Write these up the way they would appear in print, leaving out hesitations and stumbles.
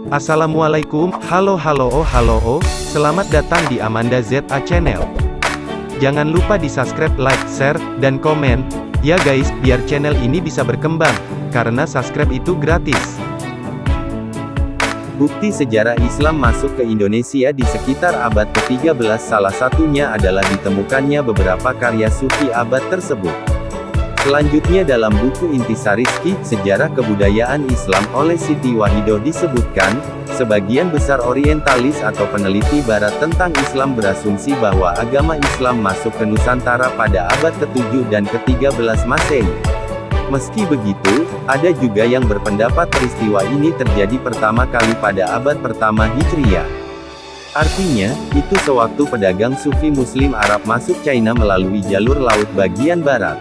Assalamualaikum, halo, selamat datang di Amanda ZA Channel. Jangan lupa di subscribe, like, share, dan komen, ya guys, biar channel ini bisa berkembang, karena subscribe itu gratis. Bukti sejarah Islam masuk ke Indonesia di sekitar abad ke-13, salah satunya adalah ditemukannya beberapa karya sufi abad tersebut. Selanjutnya dalam buku Intisari Fiqh, Sejarah Kebudayaan Islam oleh Siti Wahidoh disebutkan, sebagian besar orientalis atau peneliti barat tentang Islam berasumsi bahwa agama Islam masuk ke Nusantara pada abad ke-7 dan ke-13 Masehi. Meski begitu, ada juga yang berpendapat peristiwa ini terjadi pertama kali pada abad pertama Hijriyah. Artinya, itu sewaktu pedagang sufi Muslim Arab masuk China melalui jalur laut bagian barat.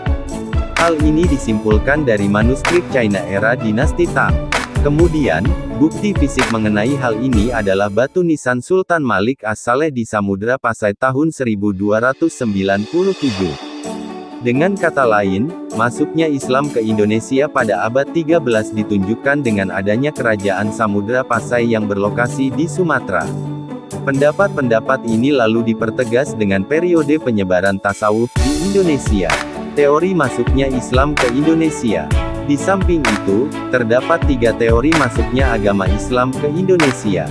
Hal ini disimpulkan dari manuskrip China era dinasti Tang. Kemudian, bukti fisik mengenai hal ini adalah batu nisan Sultan Malik As-Saleh di Samudra Pasai tahun 1297. Dengan kata lain, masuknya Islam ke Indonesia pada abad 13 ditunjukkan dengan adanya kerajaan Samudra Pasai yang berlokasi di Sumatera. Pendapat-pendapat ini lalu dipertegas dengan periode penyebaran tasawuf di Indonesia. Teori masuknya Islam ke Indonesia. Di samping itu, terdapat 3 teori masuknya agama Islam ke Indonesia.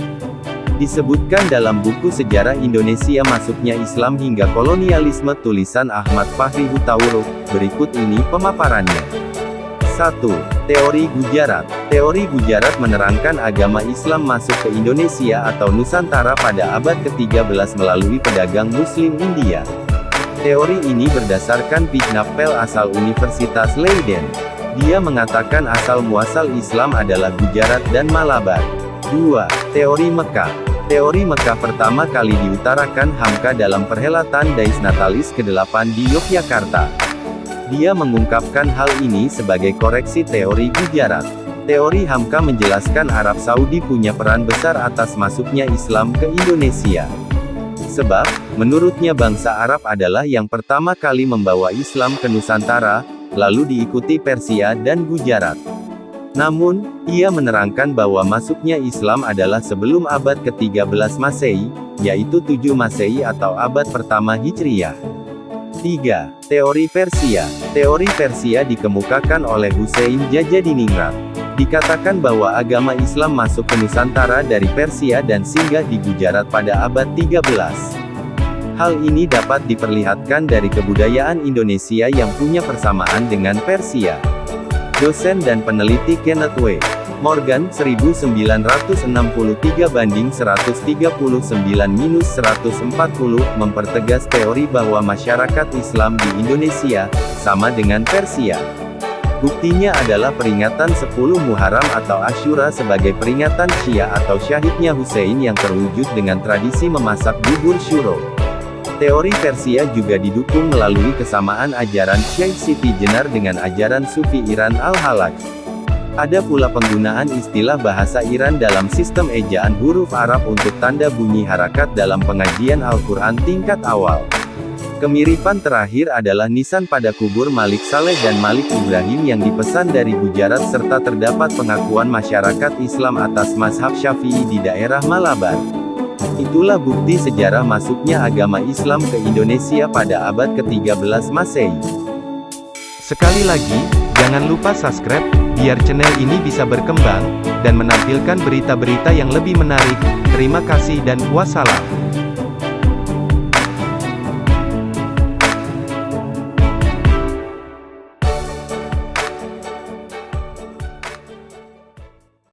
Disebutkan dalam buku Sejarah Indonesia Masuknya Islam hingga Kolonialisme tulisan Ahmad Fahri Hutauruk. Berikut ini pemaparannya. 1. Teori Gujarat. Teori Gujarat menerangkan agama Islam masuk ke Indonesia atau Nusantara pada abad ke-13 melalui pedagang Muslim India. Teori ini berdasarkan Pignapel asal Universitas Leiden. Dia mengatakan asal muasal Islam adalah Gujarat dan Malabar. 2. Teori Mekah. Teori Mekah pertama kali diutarakan Hamka dalam perhelatan Dais Natalis ke-8 di Yogyakarta. Dia mengungkapkan hal ini sebagai koreksi teori Gujarat. Teori Hamka menjelaskan Arab Saudi punya peran besar atas masuknya Islam ke Indonesia. Sebab, menurutnya bangsa Arab adalah yang pertama kali membawa Islam ke Nusantara, lalu diikuti Persia dan Gujarat. Namun, ia menerangkan bahwa masuknya Islam adalah sebelum abad ke-13 Masehi, yaitu 7 Masehi atau abad pertama Hijriyah. 3. Teori Persia. Teori Persia dikemukakan oleh Hussein Jajadiningrat. Dikatakan bahwa agama Islam masuk ke Nusantara dari Persia dan singgah di Gujarat pada abad 13. Hal ini dapat diperlihatkan dari kebudayaan Indonesia yang punya persamaan dengan Persia. Dosen dan peneliti Kenneth W. Morgan, 1963 banding 139-140, mempertegas teori bahwa masyarakat Islam di Indonesia sama dengan Persia. Buktinya adalah peringatan 10 Muharram atau Asyura sebagai peringatan Syiah atau syahidnya Hussein yang terwujud dengan tradisi memasak bubur syuro. Teori Persia juga didukung melalui kesamaan ajaran Syekh Siti Jenar dengan ajaran Sufi Iran Al-Halaj. Ada pula penggunaan istilah bahasa Iran dalam sistem ejaan huruf Arab untuk tanda bunyi harakat dalam pengajian Al-Quran tingkat awal. Kemiripan terakhir adalah nisan pada kubur Malik Saleh dan Malik Ibrahim yang dipesan dari Gujarat serta terdapat pengakuan masyarakat Islam atas mazhab Syafi'i di daerah Malabar. Itulah bukti sejarah masuknya agama Islam ke Indonesia pada abad ke-13 Masehi. Sekali lagi, jangan lupa subscribe, biar channel ini bisa berkembang, dan menampilkan berita-berita yang lebih menarik. Terima kasih dan wassalam.